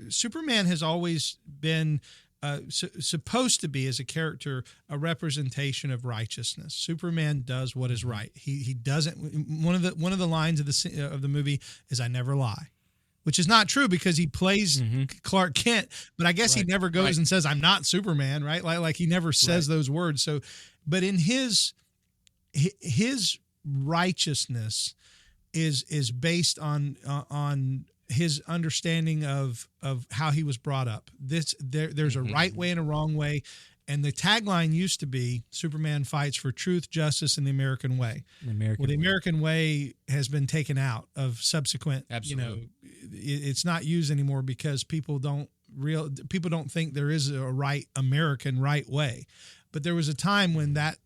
Superman has always been supposed to be, as a character, a representation of righteousness. Superman does what is right. He doesn't. One of the lines of the movie is, "I never lie," which is not true because he plays Clark Kent. But I guess he never goes and says, "I'm not Superman," right? Like he never says those words. So, but in his righteousness is based on his understanding of how he was brought up. There's a right way and a wrong way, and the tagline used to be, "Superman fights for truth, justice, and the American way." The American way has been taken out of subsequent. Absolutely. It's not used anymore because people don't think there is a right American right way. But there was a time when that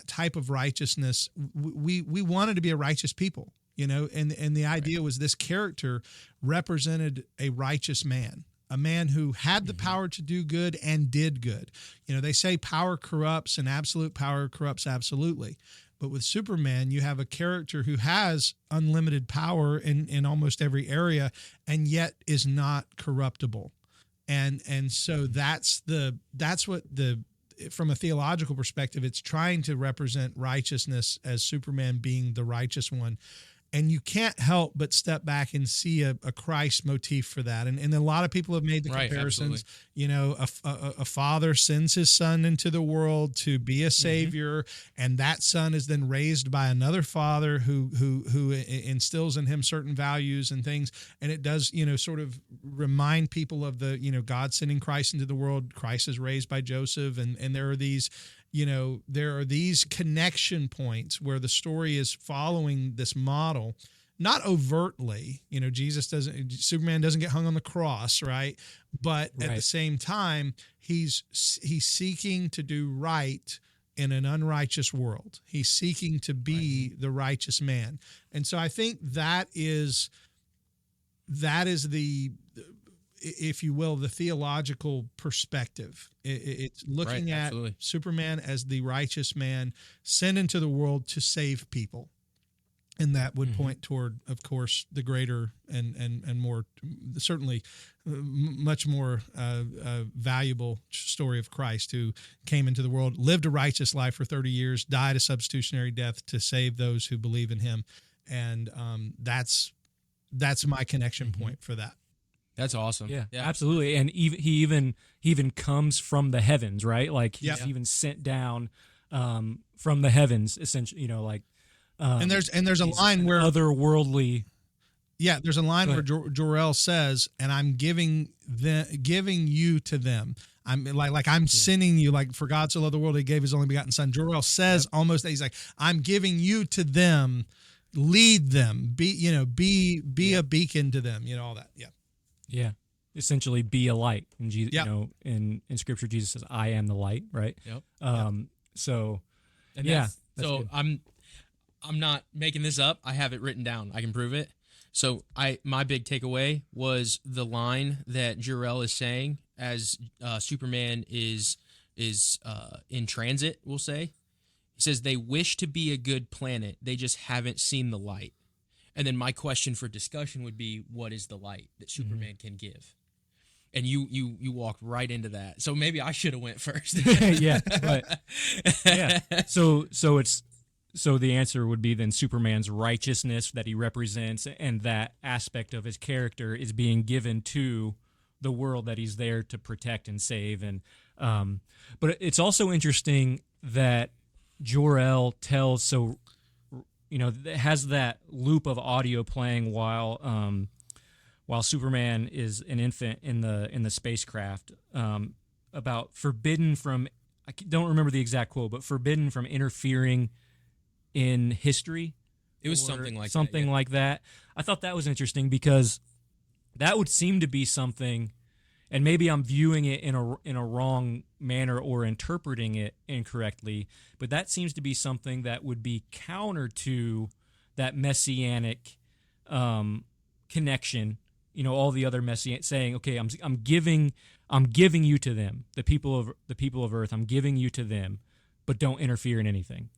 type of righteousness, we wanted to be a righteous people. And the idea was this character represented a righteous man, a man who had the power to do good and did good. They say power corrupts and absolute power corrupts absolutely. But with Superman, you have a character who has unlimited power in almost every area and yet is not corruptible. And so that's what from a theological perspective, it's trying to represent righteousness as Superman being the righteous one. And you can't help but step back and see a Christ motif for that. And a lot of people have made the comparisons. A father sends his son into the world to be a savior, and that son is then raised by another father who instills in him certain values and things. And it does, sort of remind people of the, God sending Christ into the world. Christ is raised by Joseph, and there are these connection points where the story is following this model not overtly, Superman doesn't get hung on the cross, right? But at the same time, he's seeking to do right in an unrighteous world. He's seeking to be the righteous man. And so I think that is the, if you will, the theological perspective. It's looking at Superman as the righteous man sent into the world to save people. And that would point toward, of course, the greater and more, certainly much more valuable story of Christ, who came into the world, lived a righteous life for 30 years, died a substitutionary death to save those who believe in him. And that's my connection point for that. That's awesome. Yeah, absolutely. And he even comes from the heavens, right? Like he's even sent down from the heavens, essentially. And there's a line where otherworldly. Yeah, there's a line where Jor-El says, "And I'm giving you to them." I'm like I'm sending you, like, for God so loved the world, he gave his only begotten son. Jor-El says almost that, he's like, I'm giving you to them, lead them, be a beacon to them, all that. Yeah. Yeah. Essentially be a light. And Jesus, in Scripture, Jesus says, I am the light, right? Yep. So good. I'm not making this up. I have it written down. I can prove it. So my big takeaway was the line that Jor-El is saying as Superman is in transit, we'll say. He says, they wish to be a good planet. They just haven't seen the light. And then my question for discussion would be, what is the light that Superman can give? And you walked right into that. So maybe I should have went first. So the answer would be then Superman's righteousness that he represents, and that aspect of his character is being given to the world that he's there to protect and save. And but it's also interesting that Jor-El tells, has that loop of audio playing while Superman is an infant in the spacecraft, about forbidden from, I don't remember the exact quote, but forbidden from interfering in history. It was something like that. I thought that was interesting because that would seem to be something, and maybe I'm viewing it in a wrong manner or interpreting it incorrectly, but that seems to be something that would be counter to that messianic connection. All the other messianic saying, okay, I'm giving you to them, the people of Earth. I'm giving you to them, but don't interfere in anything.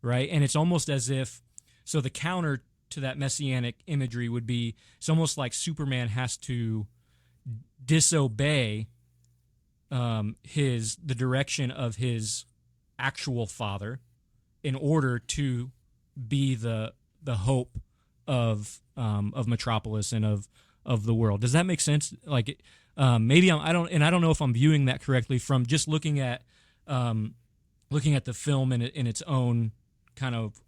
Right? And it's almost as if, so the counter to that messianic imagery would be, it's almost like Superman has to disobey the direction of his actual father in order to be the hope of Metropolis and of the world. Does that make sense? Like, maybe I don't know if I'm viewing that correctly from just looking at the film in its own kind of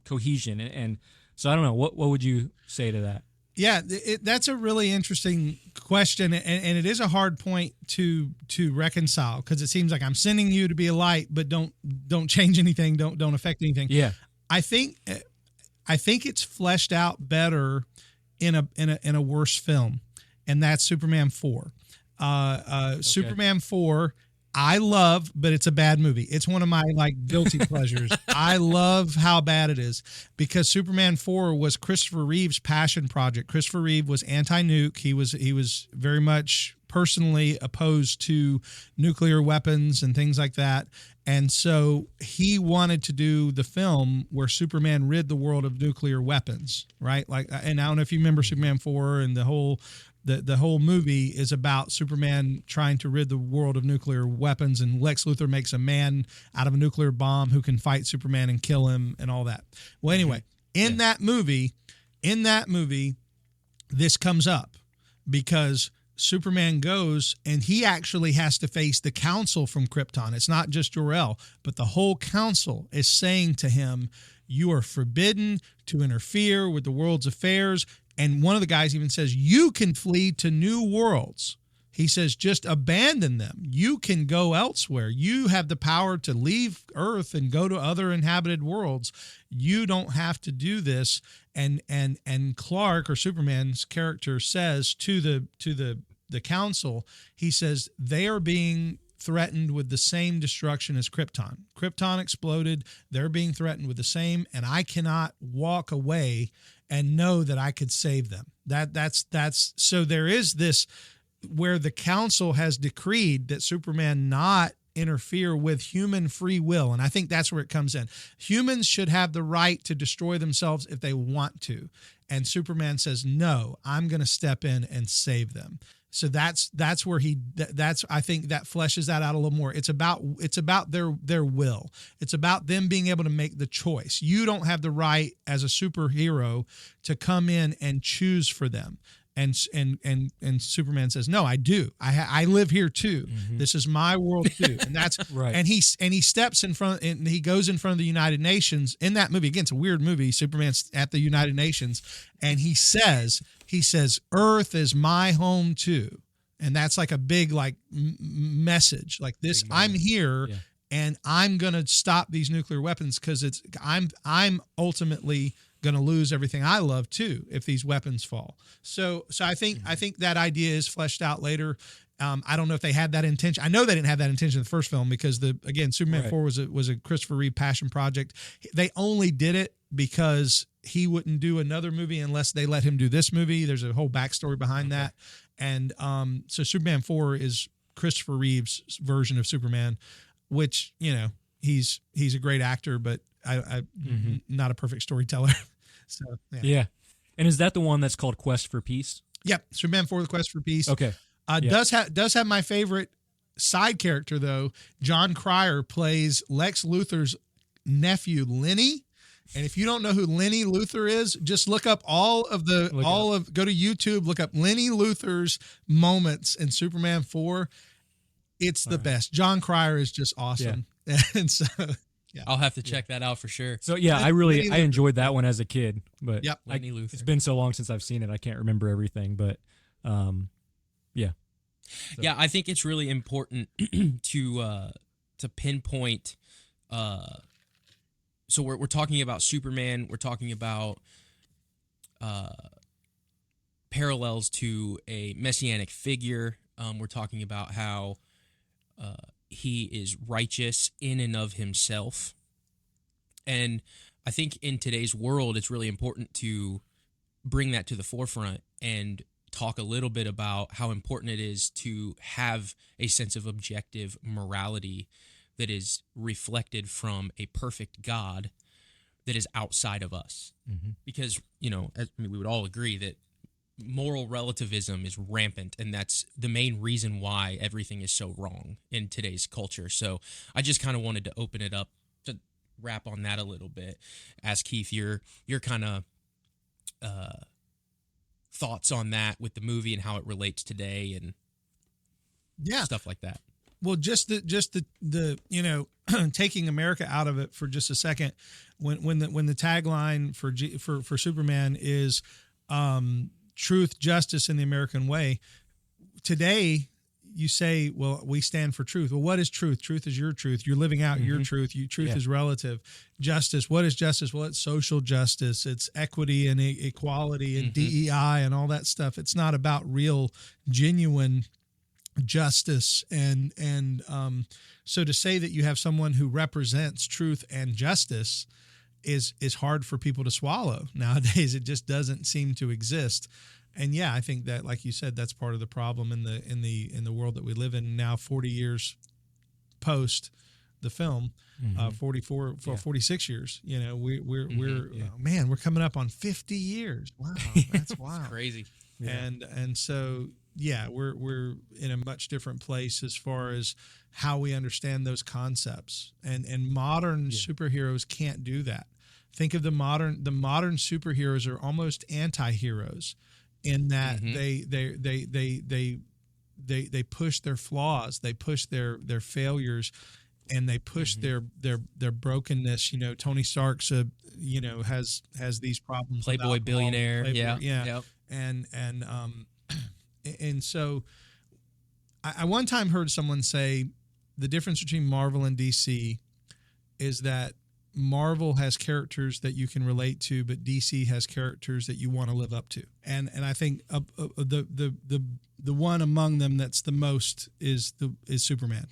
cohesion, and so I don't know, what would you say to that? Yeah, that's a really interesting question, and it is a hard point to reconcile, because it seems like I'm sending you to be a light, but don't change anything, don't affect anything. Yeah, I think it's fleshed out better in a worse film, and that's Superman 4. Superman 4. I love, but it's a bad movie. It's one of my guilty pleasures. I love how bad it is, because Superman 4 was Christopher Reeve's passion project. Christopher Reeve was anti-nuke. He was very much personally opposed to nuclear weapons and things like that. And so he wanted to do the film where Superman rid the world of nuclear weapons, right? And I don't know if you remember Superman 4, and the whole movie is about Superman trying to rid the world of nuclear weapons, and Lex Luthor makes a man out of a nuclear bomb who can fight Superman and kill him and all that. Well, anyway, in that movie, this comes up because Superman goes and he actually has to face the council from Krypton. It's not just Jor-El, but the whole council is saying to him, you are forbidden to interfere with the world's affairs. And one of the guys even says, you can flee to new worlds. He says, just abandon them. You can go elsewhere. You have the power to leave Earth and go to other inhabited worlds. You don't have to do this. And Clark, or Superman's character, says to the council, he says, they are being threatened with the same destruction as Krypton. Krypton exploded. They're being threatened with the same, and I cannot walk away and know that I could save them. That's so there is this where the council has decreed that Superman not interfere with human free will. And I think that's where it comes in. Humans should have the right to destroy themselves if they want to. And Superman says, no, I'm going to step in and save them. So that's where I think that fleshes that out a little more. It's about their will. It's about them being able to make the choice. You don't have the right as a superhero to come in and choose for them. And Superman says, no, I do. I live here too. Mm-hmm. This is my world too. And that's right. And he steps in front, and he goes in front of the United Nations in that movie. Again, it's a weird movie. Superman's at the United Nations, and he says, Earth is my home too. And that's like a big message like this. I'm here, yeah. And I'm going to stop these nuclear weapons because I'm ultimately going to lose everything I love too if these weapons fall. So I think that idea is fleshed out later. I don't know if they had that intention. I know they didn't have that intention in the first film because Superman 4 was a Christopher Reeve passion project. They only did it because he wouldn't do another movie unless they let him do this movie. There's a whole backstory behind that. And so Superman 4 is Christopher Reeve's version of Superman, which, he's a great actor, but I not a perfect storyteller. So yeah. And is that the one that's called Quest for Peace? Yep, Superman 4: The Quest for Peace. Okay. Does have my favorite side character though. John Cryer plays Lex Luthor's nephew, Lenny. And if you don't know who Lenny Luthor is, just look up go to YouTube, look up Lenny Luthor's moments in Superman 4. It's the best. John Cryer is just awesome. Yeah. And so yeah. I'll have to check that out for sure. So yeah, I enjoyed that one as a kid, but yep. Lenny Luthor. It's been so long since I've seen it, I can't remember everything, but yeah. So. Yeah, I think it's really important to pinpoint. So we're talking about Superman. We're talking about parallels to a messianic figure. We're talking about how he is righteous in and of himself. And I think in today's world, it's really important to bring that to the forefront and talk a little bit about how important it is to have a sense of objective morality that is reflected from a perfect God that is outside of us. Mm-hmm. Because, we would all agree that moral relativism is rampant, and that's the main reason why everything is so wrong in today's culture. So I just kind of wanted to open it up to wrap on that a little bit. Ask Keith your kind of thoughts on that with the movie and how it relates today and stuff like that. Well, just the taking America out of it for just a second, when the tagline for Superman is truth, justice, and the American way. Today, you say, well, we stand for truth. Well, what is truth? Truth is your truth. You're living out your truth. Truth is relative. Justice. What is justice? Well, it's social justice. It's equity and equality and DEI and all that stuff. It's not about real, genuine justice. And so to say that you have someone who represents truth and justice is hard for people to swallow nowadays. It just doesn't seem to exist. And yeah, I think that, like you said, that's part of the problem in the world that we live in now, 40 years post the film, 46 years. We're coming up on 50 years. Wow, that's wild. That's crazy. Yeah. And so yeah, we're in a much different place as far as how we understand those concepts. And modern superheroes can't do that. Think of the modern superheroes are almost anti-heroes in that they push their flaws, they push their failures, and they push their brokenness. Tony Stark's has these problems. Playboy billionaire. And so I one time heard someone say the difference between Marvel and DC is that Marvel has characters that you can relate to, but DC has characters that you want to live up to. And I think the one among them that's the most is Superman.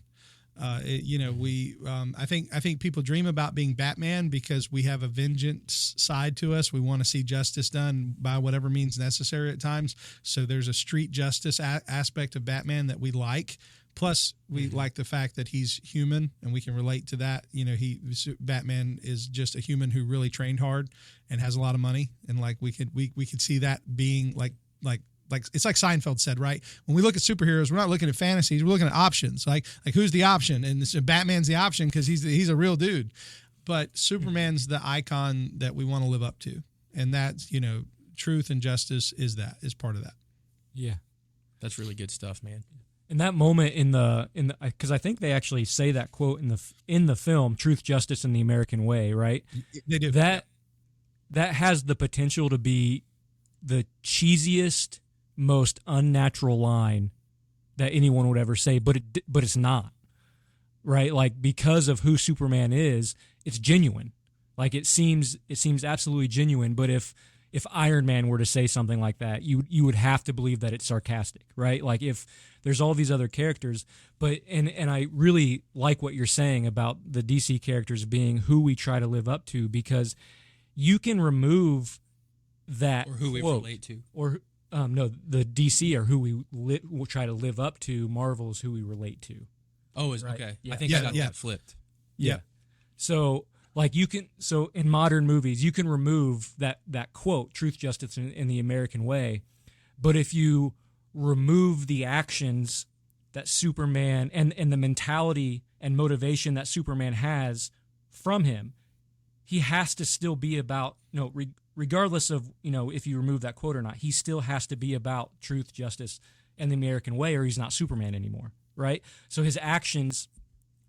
I think people dream about being Batman because we have a vengeance side to us. We want to see justice done by whatever means necessary at times. So there's a street justice aspect of Batman that we like. Plus, we like the fact that he's human and we can relate to that. Batman is just a human who really trained hard and has a lot of money. And like we could see that being like it's like Seinfeld said, right? When we look at superheroes, we're not looking at fantasies, we're looking at options. Like who's the option? And Batman's the option because he's a real dude. But Superman's the icon that we want to live up to. And that's, truth and justice is part of that. Yeah. That's really good stuff, man. In that moment because I think they actually say that quote in the film, Truth, Justice, and the American Way, right? They do. That has the potential to be the cheesiest, most unnatural line that anyone would ever say, but it's not, right? Like, because of who Superman is, it's genuine. Like, it seems absolutely genuine. But if Iron Man were to say something like that, you would have to believe that it's sarcastic, right? Like, if there's all these other characters, but and I really like what you're saying about the DC characters being who we try to live up to, because you can remove that, or who we relate to, or no, the DC are who we try to live up to. Marvel is who we relate to. Oh, right? Okay. Yeah. I think I got that flipped. Yeah. So, like, so in modern movies, you can remove that quote, truth, justice, in the American way. But if you remove the actions that Superman and the mentality and motivation that Superman has from him, he has to still be about, regardless of, if you remove that quote or not, he still has to be about truth, justice, and the American way, or he's not Superman anymore, right? So his actions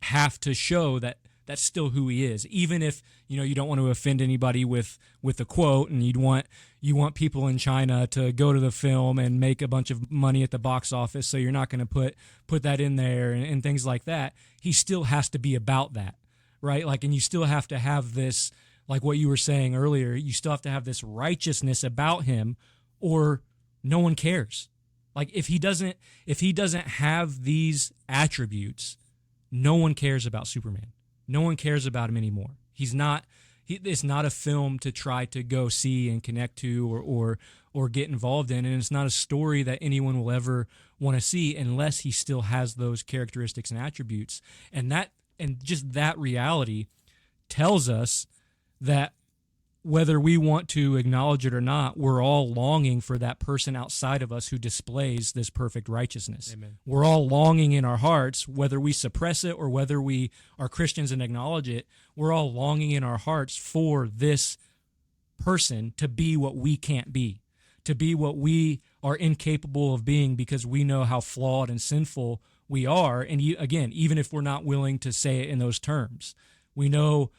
have to show that that's still who he is, even if you don't want to offend anybody with the quote, and you want people in China to go to the film and make a bunch of money at the box office, so you're not going to put that in there and things like that. He still has to be about that, right? Like, and you still have to have this, like what you were saying earlier, you still have to have this righteousness about him, or no one cares. Like, if he doesn't have these attributes, no one cares about Superman. No one cares about him anymore. It's not a film to try to go see and connect to or get involved in, and it's not a story that anyone will ever want to see unless he still has those characteristics and attributes. And just that reality tells us that whether we want to acknowledge it or not, we're all longing for that person outside of us who displays this perfect righteousness. Amen. We're all longing in our hearts, whether we suppress it or whether we are Christians and acknowledge it, we're all longing in our hearts for this person to be what we can't be, to be what we are incapable of being, because we know how flawed and sinful we are. And again, even if we're not willing to say it in those terms, we know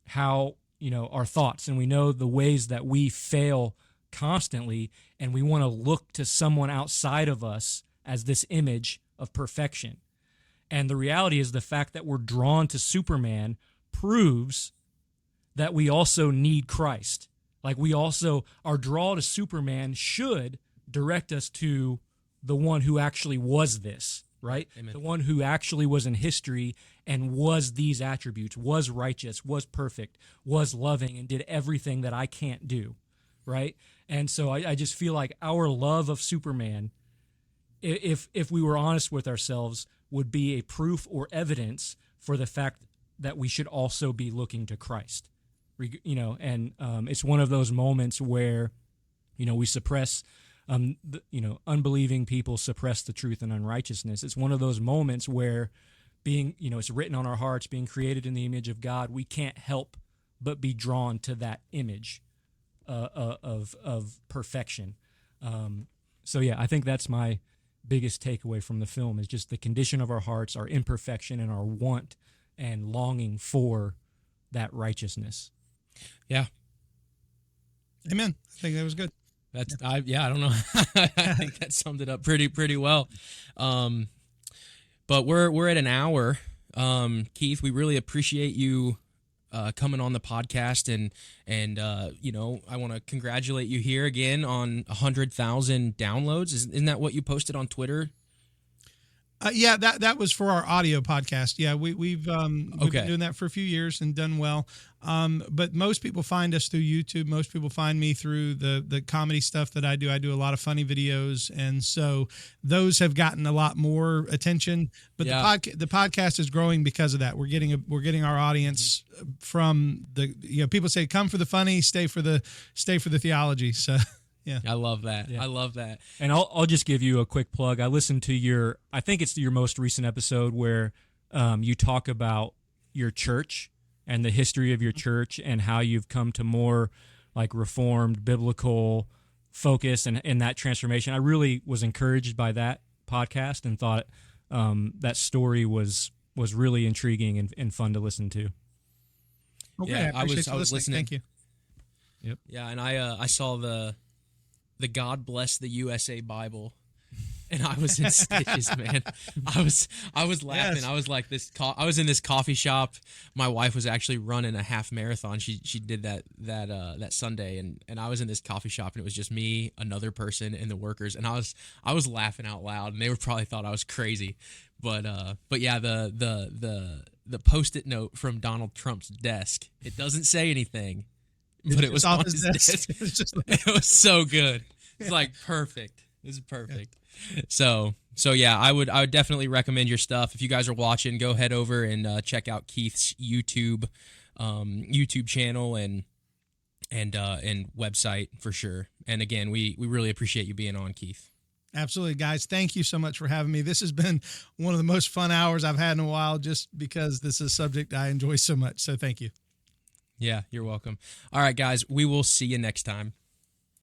how our thoughts, and we know the ways that we fail constantly, and we want to look to someone outside of us as this image of perfection. And the reality is, the fact that we're drawn to Superman proves that we also need Christ. Like, our draw to Superman should direct us to the one who actually was this, right? Amen. The one who actually was in history and was these attributes, was righteous, was perfect, was loving, and did everything that I can't do, right? And so I just feel like our love of Superman, if we were honest with ourselves, would be a proof or evidence for the fact that we should also be looking to Christ. It's one of those moments where, we suppress, unbelieving people suppress the truth and unrighteousness. It's one of those moments where, being, it's written on our hearts, being created in the image of God, we can't help but be drawn to that image of perfection. So yeah, I think that's my biggest takeaway from the film, is just the condition of our hearts, our imperfection, and our want and longing for that righteousness. Yeah. Amen. I think that was good. I don't know. I think that summed it up pretty well. But we're at an hour. Keith, we really appreciate you coming on the podcast, and I want to congratulate you here again on 100,000 downloads. Isn't that what you posted on Twitter? Yeah, that was for our audio podcast. Yeah, we've been doing that for a few years and done well. But most people find us through YouTube. Most people find me through the comedy stuff that I do. I do a lot of funny videos, and so those have gotten a lot more attention. But the podcast is growing because of that. We're getting our audience from people say come for the funny, stay for the theology. So. Yeah, I love that. Yeah. I love that. And I'll just give you a quick plug. I listened to I think it's your most recent episode where you talk about your church and the history of your church and how you've come to more like reformed biblical focus and that transformation. I really was encouraged by that podcast and thought that story was really intriguing and fun to listen to. Okay, yeah, I was listening. Thank you. Yep. Yeah, and I saw the God Bless the USA Bible, and I was in stitches, man. I was laughing. Yes. I was like I was in this coffee shop. My wife was actually running a half marathon. She did that Sunday, and I was in this coffee shop, and it was just me, another person, and the workers, and I was laughing out loud, and they probably thought I was crazy, but yeah, the Post-it note from Donald Trump's desk. It doesn't say anything. But it was on his desk. It was so good. It's like perfect. This is perfect. So yeah, I would definitely recommend your stuff. If you guys are watching, go head over and check out Keith's YouTube channel and website for sure. And again, we really appreciate you being on, Keith. Absolutely, guys. Thank you so much for having me. This has been one of the most fun hours I've had in a while, just because this is a subject I enjoy so much. So thank you. Yeah, you're welcome. All right, guys, we will see you next time.